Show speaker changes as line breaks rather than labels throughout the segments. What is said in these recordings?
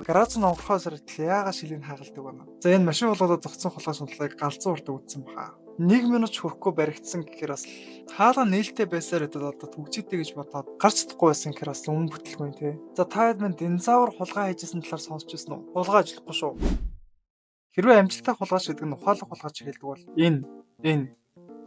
гараж нь онгорхоос хүртэл яагаад шилийн хагалдаг байна? За энэ машин болгоод зогцсон хулгай сундлыг галзуу урт үзсэн баха. 1 минут ч хүрэхгүй баригдсан гэхээр бас хаалга нээлттэй байсаар одоо төгжидэй гэж бодоод гарч чадахгүй байсан гэхээр бас өмнө бүтлгүй тий. За та хэд минь динозавр хулгай хийжсэн талаар сонсч байсан уу? Хулгай ажиллахгүй шүү. Хэрвээ амжилттай хулгайч гэдэг нь ухаалаг хулгайч хэлдэг бол энэ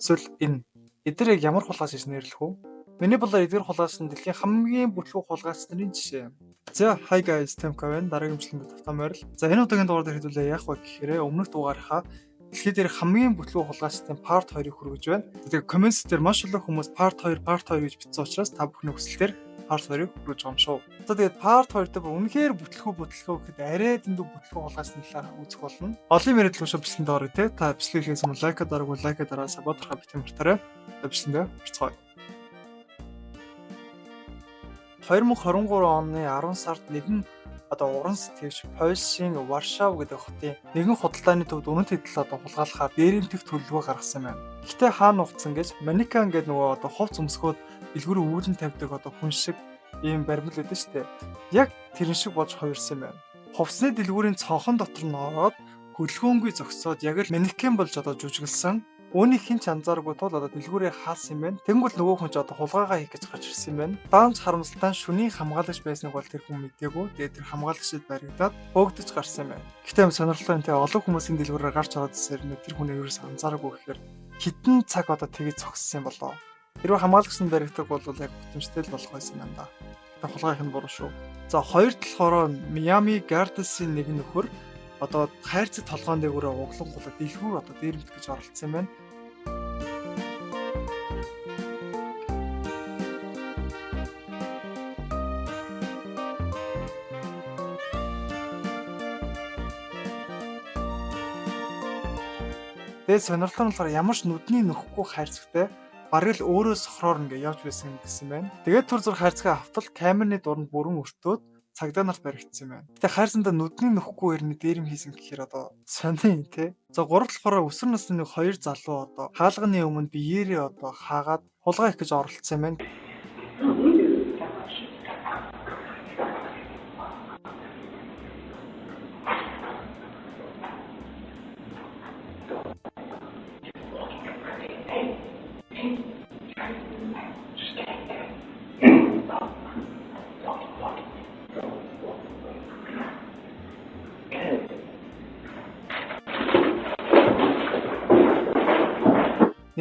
эсвэл энэ эдгээр яг ямар хулгайч гэж нэрлэх вэ? Миний бодлоор эдгээр хулгайч нь дэлхийн хамгийн бүтлгүй хулгайч нарын жишээ. За hi guys, Temka-вэн дараагийн бичлэгэнд тавтамаар л. За энэ удаагийн дугаар дээр хэдүүлээ яах вэ гэхээр өмнөх дугаарынхаа дэлхийд дээр хамгийн бүтлгүй хулгайчдын part 2-ыг хүргэж байна. Тэгээ comments дээр маш олон хүмүүс part 2 гэж бичсэн учраас та бүхний хүсэлтээр part 2-ыг хүргэж байгаа юм шүү. За тэгээд part 2 дээр үнэхээр бүтлгүй гэхэд арай дэндүү бүтлгүй хулгайчны талаар үзэх болно. Олон мэдээлэл шүү бичлэгэнд орё те. Та бичлэгийг хийсэн лайк дараагүй саботрахаа битэн мартаарай. Бичлэгээ орцгоё. 2023 оны 10 сард нэгэн уран сэтгэгч Польшийн Варшав гэдэг хотын нэгэн худалдааны төвд үнэт хэдэл хулгайлахаар дээрэмтэх төлөвлөгөө гаргасан байна. Гэхдээ хаана нухацсан гэж манекен гэдэг нөгөө хувц өмсгөөд дэлгүүрийн үүлэн тавьдаг хүн шиг ийм баримл байдаг шүү дээ. Яг тэрэн шиг болж хувирсан байна. Хувцсны дэлгүүрийн цонхон дотор нь ороод хөдөлгөөнгүй зогсоод яг л манекен болж жүжиглсэн. Үүнийг хэн ч анзааргүй тул дэлгүүрээ хаалсан юм байна. Тэнгүүл нөгөө хүн ч хулгайгаа хийх гэж гарч ирсэн юм байна. Даанч харамсалтай шүний хамгаалагч байсныг бол тэр хүн мэдээгүй. Тэгээд тэр хамгаалагчид баригдаад хөөгдөж гарсан юм байна. Гэхдээ сонирхолтой нь олон хүмүүсийн дэлгүүрээр гарч ороод ирсэн тэр хүний ерөөс анзаараагүй гэхээр хитэн цаг тэгэж зогссон юм болоо. Хэрвээ хамгаалагч нь баригддаг бол яг бүтэмжтэй л болох байсан юм да. Тэгээд хулгайх нь буруу шүү. За хоёр талаараа Miami Gardens-ийн нэг нөхөр хайрцаг толгоон дээгүүрээ углангуулаад дэлгүүр дээрэмт гэж оролцсон юм байна. Тэгээд сонирхолтой нь болохоор ямар ч нүдний нөхгүй хайрцагтай бараг л өөрөө сохроор явж байсан гэсэн байна. Тэгээд түр зур хайрцагаа автал камерны дуранд бүрэн өртөөд цагдаа нарт баригдсан юм байна. Гэтэ хайрсандаа нүдний нөхгүй ирнэ дээрэм хийсэн гэхээр сони тий. За гурав талаараа өсвөр насны хоёр залуу хаалганы өмнө биеэрээ хаагаад хулгай их гэж оролцсон юм байна.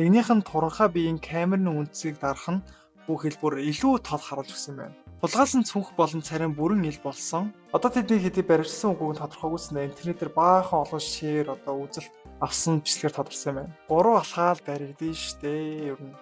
Нэгнийх нь туранхай биеийн камерны үндсийг дарах нь бүх хэлбэр илүү тод харуулж өгсөн байна. Хулгайлсан цүнх болон царин бүрэн ил болсон. Тэдний хэдий барьсан үгүйг тодорхойгүйсэн интернетээр баахан олон шеэр үзэлт авсан бичлэгээр тодорсон байна. 3 алхаал баригдсан штэ ер нь.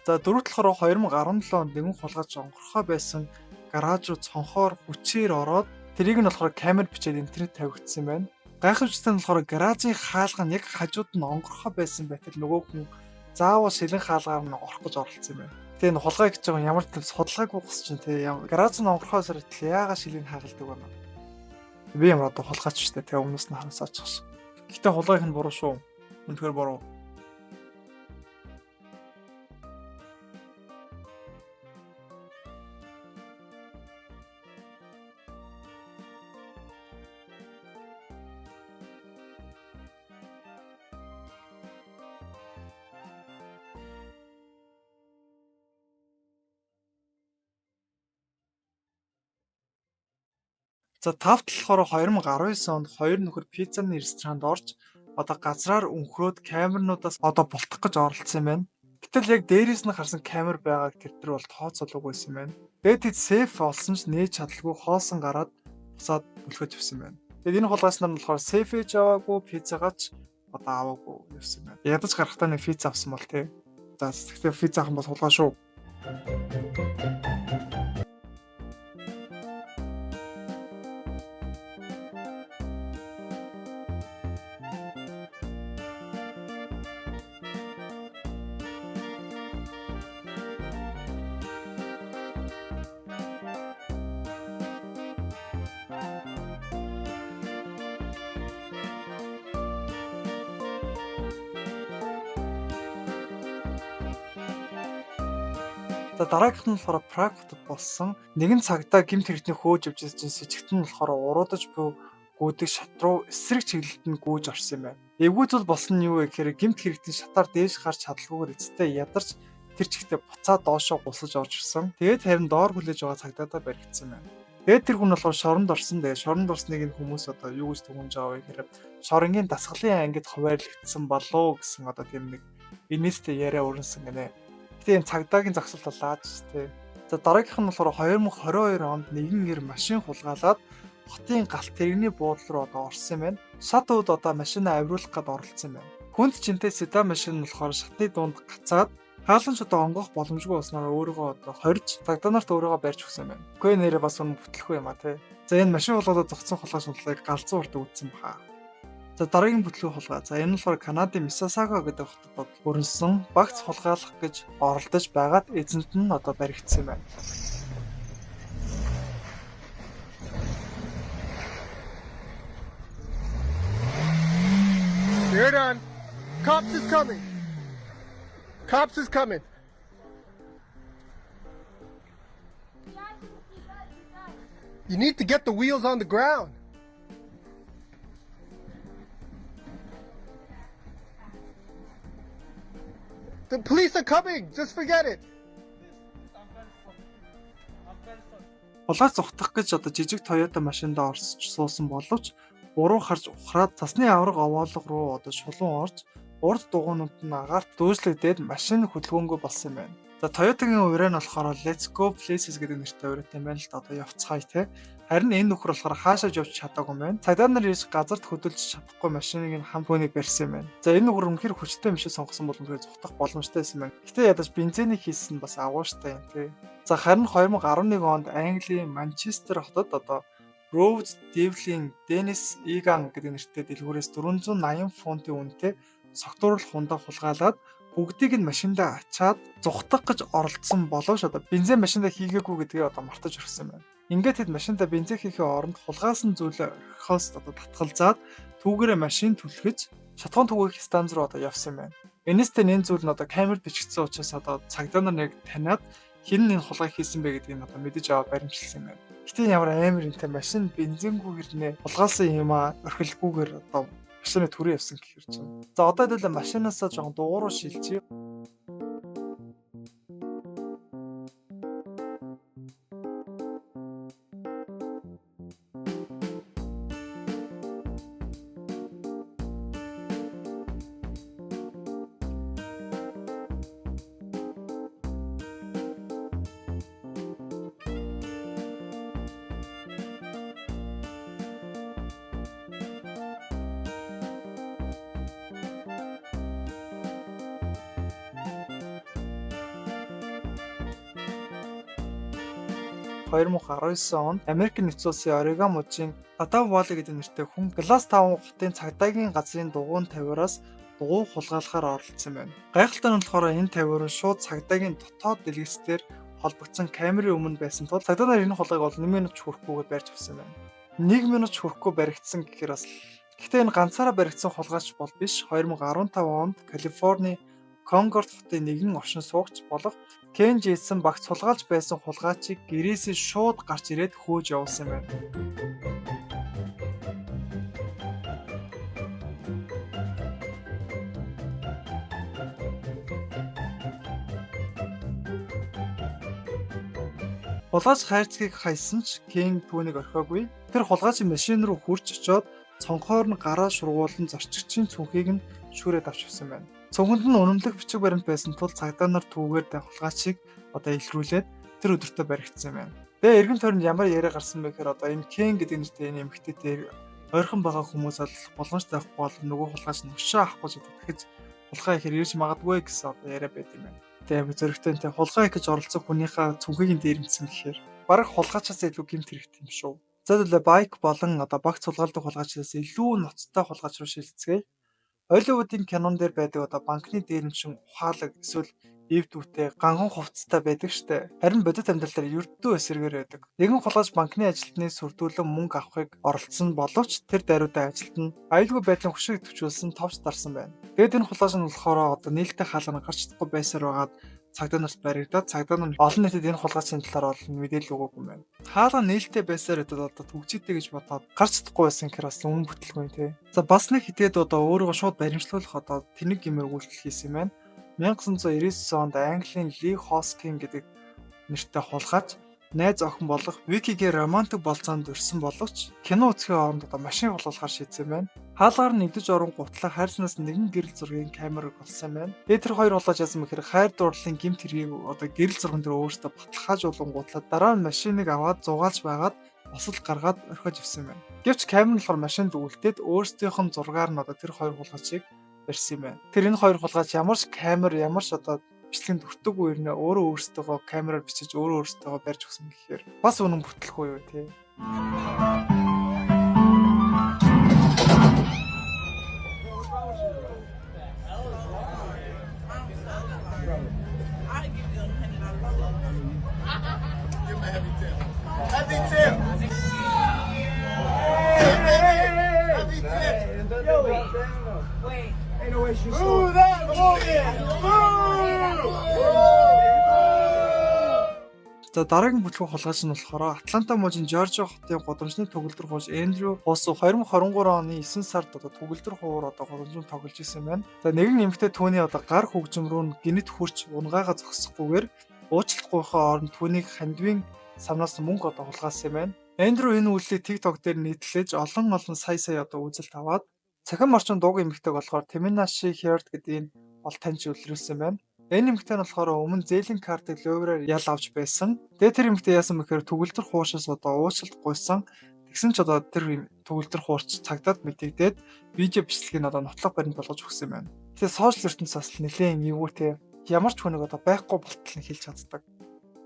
За дөрөв талаараа 2017 онд нэгэн хулгайч онгорхой байсан гараж руу цонхоор хүчээр ороод тэрийг нь болохоор камер бичээд интернет тавигдсан байна. Гайхамшигтай нь болохоор гаражийн хаалга нь яг хажууд нь онгорхой байсан байтал нөгөө хүн заавал шилэн хаалгаар нь орох гэж оролцсон юм байна. Тэгээ энэ хулгай гэж байгаа ямар ч төв судалгаагүй гос чинь тий гараж нь онгорхоос хүртэл яагаад шилийн хагалдаг байна. Би ямар хулгайч штэ тэгээ өмнөөс нь хараасаач гаш. Гэтэ хулгайх нь буруу шүү. Үнэхээр буруу. За тавт болохоор 2019 онд хоёр нөхөр пиццаны ресторанд орж газраар өнхрөөд камернуудаас бултах гэж оролцсон юм байна. Гэтэл яг дээрээс нь харсан камер байгааг тэр бол тооцоолоогүй байсан юм байна. Тэгээд тэд сейф олсон ч нээж чадалгүй хоосон гараад бусаад бүлгэж явсан юм байна. Тэгээд энэ хулгайч нар нь болохоор сейф ээж аваагүй, пиццагаач аваагүй явсан юм байна. Ядаж гарахтаа нэг пицца авсан бол тий. За тэгтээ пицца авах нь бол хулгай шүү. За дараагийнх нь болохоор Праг хотод болсон нэгэн цагдаа гэмт хэрэгтний хөөж явж байсан сэжигт нь болохоор уруудаж буй гүйдэг шат руу эсрэг чиглэлд нь гүйж орсон юм байна. Эвгүй зүйл болсон нь юу вэ гэхээр гэмт хэрэгтний шатаар дээш гарч чадалгүйгээр эцэстээ ядарч тэр чигтээ буцаад доошоо гусаж орж ирсэн. Тэгээд харин доор хүлээж байгаа цагдаатай баригдсан юм байна. Тэгээд тэр хүн болохоор шоронд орсон. Тэгээд шоронд орсныг нь хүмүүс одоо юу гэж түгэмж байгаа вэ гэхээр шоронгийн дасгалын ангид хуваарлагдсан болоо гэсэн одоо тийм нэг инээстэй яриа өрнсөн гинэ. Тийм цагдаагийн зогсолт болоод тий. За дараагийнх нь болохоор 2022 онд нэгэн нэр машин хулгайлаад хотын галт тэрэгний буудлын руу одоо орсон юм байна. Шат үед одоо машинаа авируулах гээд оролцсон юм байна. Хүнд чинтэй седан машин нь болохоор шатны дунд гацаад хааланч одоо онгох боломжгүй болсноор өөрийгөө одоо хорж цагдаа нарт өөрийгөө барьж өгсөн юм байна. Үгүй нэрээ бас үнэн бүтлэхгүй юм а тий. За энэ машин хулгайлаад зогцсон хулгай шунтлагыг галзуу урт өгдсөн баха. За дараагийн бүтлгийн хулгай. За энэ нь болохоор Канадын Миссисага гэдэг хотод өрнсөн багц хулгайлах гэж оролдож байгаад эзэнт нь одоо баригдсан юм байна.
You're done. Cops is coming. Cops is coming. You need to get the wheels on the ground. The police are coming. Just forget it.
Хулгай зугтах гэж одоо жижиг Toyota машиндаа орсож суусан боловч буруу харж ухраад цасны авраг овоолго руу одоо шулуун орж урд дугуйнууд нь агаарт дүүслэгдээд машин хөдөлгөөнгүй болсон юм байна. За Toyota-гийн ураа нь болохоор Let's Go Places гэдэг нэртэй ураатай юм байна л да одоо явцгаая те. Харин энэ нөхөр болохоор хаашаа явж чадаагүй юм байна. Цагдаа нар ирж газарт хөдөлж чадахгүй машиныг нь хамт хүнийг барьсан юм байна. За энэ нөхөр үнэхээр хүчтэй мишээ сонгосон бол үнэхээр зугтах боломжтой байсан юм байна. Гэтэ ядаж бензинийг хийсэн бас агуу штэ юм те. За харин 2011 онд Английн Манчестер хотод одоо Rhodes Devlin Dennis Egan гэдэг нэртэй дэлгүүрээс 480 фунтын үнэтэй согтууруулах хундаа хулгайлаад бүгдийг нь машиндаа ачаад зугтах гэж оролдсон боловч одоо бензин машиндаа хийгээгүй гэдгээ одоо мартаж өрсөн байна. Ингээд хэд машиндаа бензин хийхээ оронд хулгаасан зүйлээ орхиос одоо татгалзаад түүгээрээ машин түлхэж шатхуун түгээх станц руу одоо явсан байна. Энэстэй энэ зүйл нь одоо камерд бичигдсэн учраас одоо цагдаа нар яг таниад хэн энэ хулгай хийсэн бэ гэдгийг одоо мэдэж аваад баримтжилсан юм байна. Гэтэ ямар амар энтэй машин бензингүй хэрнээ хулгаасан юм а орхилгүйгээр одоо машины түрээ явсан гэхэр чинь. За одоо хэдүүлээ машинаасаа жоохон дууруу шилжиж (2019 онд Америк нэгдсэн улсын Орегон мужийн Ladau Valley гэдэг нэртэй хүн Glass Town хотын цагдаагийн газрын дугуйн тавиараас дугуй хулгайлахаар оролцсон байна. Гайхалтай нь болохоор энэ тавиар нь шууд цагдаагийн дотоод дэлгэцээр холбогдсон камерын өмнө байсан тул цагдаа нар энэ хулгайг бол 1 минут ч хүрэхгүйгээр барьж авсан байна. 1 минут ч хүрэхгүй баригдсан гэхээр бас гэхдээ энэ ганцаараа баригдсан хулгайч бол биш. 2015 онд Калифорни Конгорд хотын нэгэн оршин суугч болох Кен Джейсон багц хулгайлж байсан хулгайчийг гэрээсээ шууд гарч ирээд хөөж явуулсан юм байна. Хулгайч хайрцгийг хайсан ч Кен түүнийг орхиогүй. Тэр хулгайчийн машин руу хурж очиод цонхоор нь гараа шургуулсан зорчигчийн цүнхийг нь шүүрээд авч явсан байна. Цонхонд нь үнэмлэх бичиг баримт байсан тул цагдаа нар түүгээр хулгайчийг одоо илрүүлээд тэр өдөртөө баригдсан юм байна. Тэгээ эргэн тойронд ямар яриа гарсан бэ гэхээр одоо энэ Кен гэдэг нэртэй энэ эмэгтэй дээр ойрхон байгаа хүмүүс аль боломжтой байхгүй бол нөгөө хулгайч нь өшөө авахгүй ч дахиж хулгай ихэр ирж магадгүй гэсэн одоо яриа байт юм байна. Тэгээ зөрөгтэй энэ хулгай их гэж оролцсон хүнийхээ цүнхийг дээрэмсэн гэхээр бараг хулгайчаас илүү гэмт хэрэгтэй юм шүү. За тэгвэл байк болон одоо багц хулгайлдаг хулгайчаас илүү ноцтой хулгайч руу шилжцгээе. Холливуудын кинон дээр байдаг одоо банкны дээрэмшин ухаалаг эсвэл ив дүүтэй ганган хувцастай байдаг штэ. Харин бодит амьдралаар ердөө эсэргээр байдаг. Нэгэн хулгайч банкны ажилтны сүрдүүлэн мөнгө авахыг оролцсон боловч тэр даруйдаа ажилт нь аюулгүй байдлын хөшөөг төвчүүлсэн товч дарсан байна. Тэгээд энэ хулгайч нь болохоор одоо нээлттэй хаалгана гарч чадахгүй байсаар байгаад цагдаа нарт баригдаад цагдаа нар олон нийтэд энэ хулгайчийн талаар олон мэдээлэл өгөөгүй юм байна. Хаалга нээлттэй байсаар одоо төгжидэй гэж бодоод гарч чадахгүй байсан гэхээр бас үнэн бүтлгүй тий. За бас нэг хитэд одоо өөрийгөө шууд баримтлуулах одоо тэнэг гэмээр үйлдэл хийсэн юм байна. 1999 онд Английн Ли Хоскин гэдэг нэртэй хулгайч найз охин болох Викигийн романтик болцоонд өрсөн боловч кино үзэхийн оронд одоо машин хулгайлахаар шийдсэн байна. Хаалгаар нэгдэж орон гутлаа хайрцнаас нэгэн гэрэл зургийн камерыг олсон байна. Тэр хоёр хулгайч яасан мэхээр хайр дурлалын гэмт хэргийг одоо гэрэл зурган дээр өөртөө баталгаажуулан гутлаа дараа нь машиныг аваад зугаалж байгаад осол гаргаад орхиж ивсэн байна. Гэвч камер нь болохоор машинд үлдээд өөрсдийнх нь зургаар нь одоо тэр хоёр хулгайчийг барьсан юм байна. Тэр энэ хоёр хулгайч ямар ч камер ямар ч одоо бичлэгэнд өртөггүй ирнэ өөрөө өөрсдөө камераар бичиж өөрөө өөрсдөө барьж өгсөн гэхээр бас үнэн бүтлэхгүй юу тий. За дараагийн бүтлгүү хулгайч нь болохоор Атланта мужийн Жоржиа хотын гудамжны төгөлдөр хууч Эндрю Хосу 2023 оны 9 сард одоо төгөлдөр хуур одоо гудамжинд тоглож исэн байна. За нэгэн эмэгтэй түүний одоо гар хөгжим рүү гинэт хурч унгаага зогсохгүйгээр уучлалтгүйхээ оронд түүнийг хандивын самнаас мөнгө одоо хулгайсан юм байна. Эндрю энэ үйлдэлийг TikTok дээр нийтлэж олон сая одоо үзэлт аваад цахим орчин дууг эмэгтэйг болохоор Teminashi Heard гэдэг энэ ол таньж үлрүүлсэн байна. Энэ эмэгтэй нь болохоор өмнө зээлийн картыг лоовраар ял авч байсан. Тэгээ тэр эмэгтэй яасан мэхээр төгөлдөр хуушаас одоо уучлалт гуйсан. Тэгсэн ч одоо тэр төгөлдөр хуурч цагдаад мэдэгдээд видео бичлэгийг одоо нотлох баримт болгож өгсөн юм байна. Тэгээ сошиал ертөнцөөс бас нэлээд эвгүүтэй ямар ч хүнийг одоо байхгүй болтол нь хэлж чаддаг.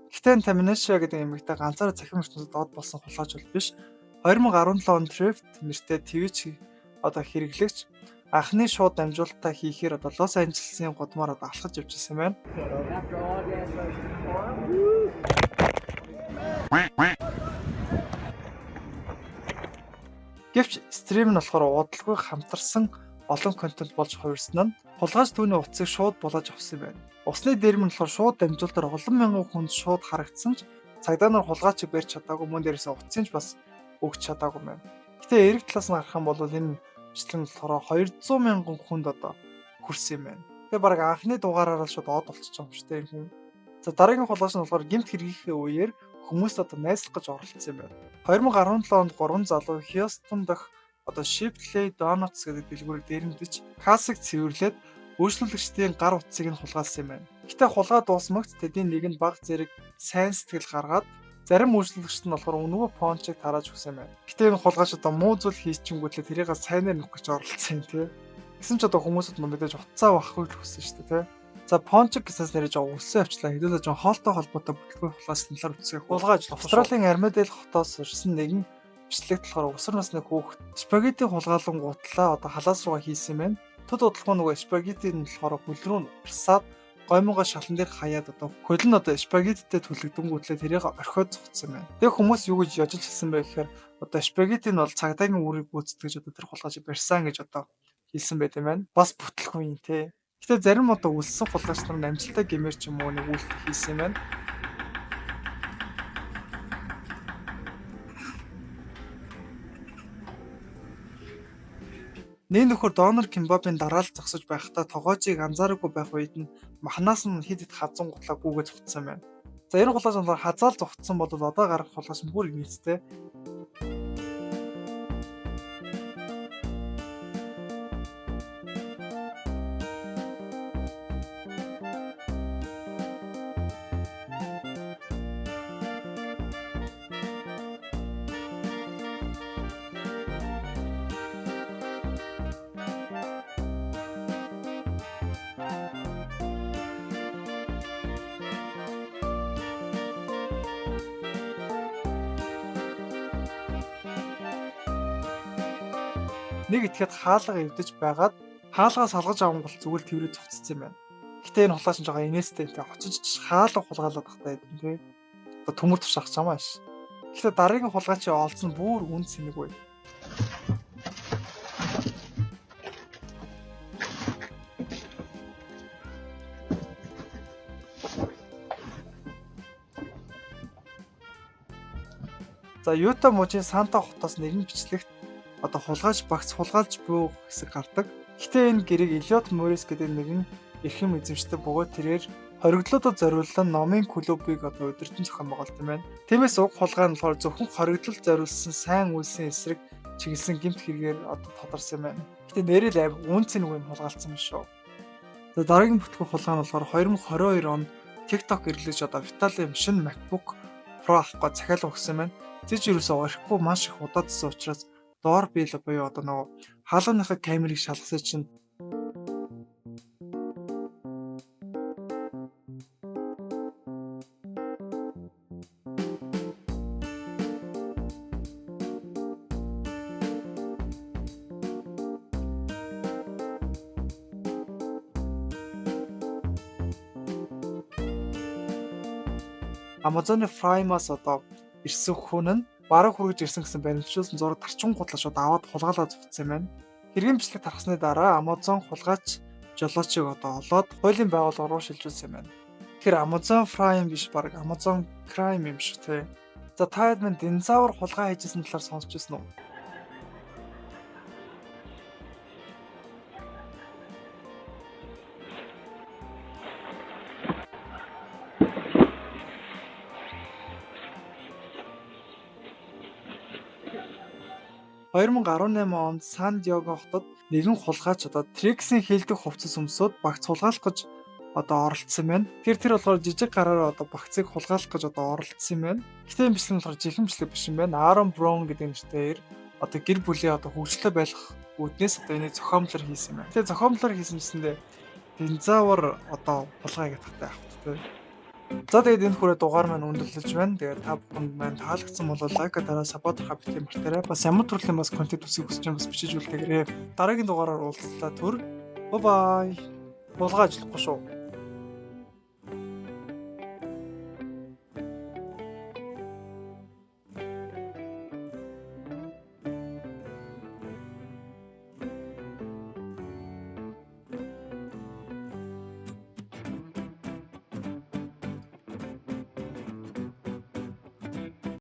Гэхдээ Teminashi гэдэг эмэгтэй ганцаараа цахим ертөнцид доод болсон хулгайч бол биш. 2017 онд Thrift нэртэй Twitch одоо хэрэглэгч анхны шууд дамжуулалтаа хийхээр одоо Лос Анжелесын гудмаар одоо алхаж явж ирсэн байна. Гэвч стрим нь болохоор удалгүй хамтарсан олон контент болж хувирсан нь хулгайч түүний утсыг шууд булааж авсан байна. Усны дээрм нь болохоор шууд дамжуулалтаар олон мянган хүнд шууд харагдсан ч цагдаа нар хулгайчийг барьж чадаагүй мөн дээрээс утсыг бас өгч чадаагүй байна. Гэтэ эрэг талаас нь харах юм бол энэ бичлэг нь болохоор 200 мянган хүнд одоо хүрсэн юм байна. Тэгээ баг анхны дугаараараа шууд од болчихж байгаа юм шүү дээ энэ хүн. За дараагийн хулгайч нь болохоор гэмт хэргийн үеэр хүмүүст одоо найзлах гэж оролцсон юм байна. 2017 онд 3 залуу Хьюстон дахь одоо Shipley Donuts гэдэг дэлгүүрийг дээрэмдэж кассыг цэвэрлээд үйлчлүүлэгчдийн гар утсыг нь хулгайлсан юм байна. Гэтэ хулгай дуусмагц тэдний нэг нь баг зэрэг сайн сэтгэл гаргаад зарим үйлчлүүлэгчид нь болохоор өнгөө пончийг тарааж өгсөн байна. Гэтэ энэ хулгайч одоо муу зүйл хийчихэнгүүтлээ тэрийг сайнаар нөх гэж оролцсон юм тий. Гэсэн ч одоо хүмүүсд мэдээж утсаа авахгүй л хүссэн шүү дээ тий. За пончик гэсээс нэрэж өссөн авчлаа. Хэдүүлээ жоон хоолтой холбоотой бүтлгүй хулгайч талаар үцгээх. Хулгайч Австралийн Армадейл хотоос ирсэн нэгэн бичлэгт болохоор өсвөр насны хүүхэд спагетти хулгайлан гутлаа одоо халаас руугаа хийсэн юм байна. Төд удалгүй нөгөө спагеттиг нь болохоор хөл рүү урсаад гоймонго шалан дээр хаяад одоо хөл нь одоо спагеттитэй түлэгдэнгүүтлээ тэрийг орхиод зогцсон байна. Тэгээ хүмүүс юу гэж яжиж хэлсэн бэ гэхээр одоо спагетти нь бол цагдаагийн үрийг гүйцэтгэж одоо тэр хулгайч барьсан гэж одоо хэлсэн байт юм байна. Бас бүтлэхгүй юм те. Гэтэ зарим одоо үлссэн хулгайч нар амжилттай гэмээр ч юм уу нэг үйлдэл хийсэн юм байна. Нэг нөхөр донор Кимбабын дараалал зогсож байхдаа тогоожийг анзаараагүй байх үед нь махнаас нь хэд хазан гутлаа гүгээ зогтсон байна. За энэ хулгайч нь хазаал зогтсон бол одоо гарах хулгайч бүр нийцтэй. Нэг итгэхэд хаалга эвдэж байгаад хаалгаа салгаж авангуул зүгээр тэрээ цуцсан юм байна. Гэтэ энэ хулгайч нь жоо инээстэй тэ очиж хаалга хулгайлаад тахтай юм тий. Одоо төмөр тушаах чамааш. Гэтэ дараагийн хулгайчийн олцсон бүр үн цэнэггүй. За Юта мужийн Санта хотоос нэгэн бичлэгт одоо хулгайч багц хулгайлж буй хэсэг гардаг. Гэхдээ энэ гэрийг Элиот Морис гэдэг нэгэн эрхэм эзэмшдэг бөгөөд тэрээр хоригдлуудад зориулсан номын клубыг одоо удирдан зохион байгуулт юм байна. Тиймээс уг хулгай нь болохоор зөвхөн хоригдлол зориулсан сайн үйлсийн эсрэг чиглэсэн гэмт хэрэгээр одоо тодорсон юм байна. Гэтэ нэрэл аим үнцэн үгүй хулгайлцсан юм шүү. За дараагийн бүтгэх хулгай нь болохоор 2022 онд TikTok эрлэж одоо Виталий шинэ MacBook Pro авахгүй захиалга өгсөн байна. Зэж юусоо орхихгүй маш их удаадсан учраас доор биел буюу одоо нөгөө хаалганыхаа камерыг шалгасан чинь Amazon Prime-аас одоо ирсэн хүн нь бараг хүргэж ирсэн гэсэн баримтжуулсан зураг тарчин гутлаа шууд аваад хулгайлаа зүтсэн юм байна. Хэргийн бичлэг тархасны дараа Amazon хулгайч жолоочийг одоо олоод хуулийн байгууллага руу шилжүүлсэн юм байна. Тэгэхээр Amazon Prime биш баг Amazon Crime юм шиг тий. За та хэд минь динозавр хулгай хийжсэн талаар сонсч байсан уу? $2018 онд Сан-Диего хотод нэгэн хулгайч одоо Триксийн хийлдэх хувцас өмсөд багц хулгайлах гэж одоо оролцсон байна. Тэр болохоор жижиг гараараа одоо багцыг хулгайлах гэж одоо оролцсон юм байна. Гэхдээ энэ бичлэг болохоор жинхэнэ бичлэг биш юм байна. Aaron Brown гэдэг нэртэйгээр одоо гэр бүлийн одоо хөгжлөө байлгах үүднээс одоо энийг зохиомлоор хийсэн юм байна. Тэгээ зохиомлоор хийсэн гэсэндээ динозавр одоо хулгай гэдэгтэй авах тийм. За тэгээд энэ хүрээ дугаар маань өндөрлөж байна. Тэгээд та бүхэнд маань таалагдсан бол лайк дараа саппорт хавтын мартаарай. Бас ямар төрлийн бас контент үсгэх хүсэж байгаа бас бичиж үлдээгээрэй. Дараагийн дугаараар уулзлаа түр. Бай бай. Хулгай ажиллахгүй шүү.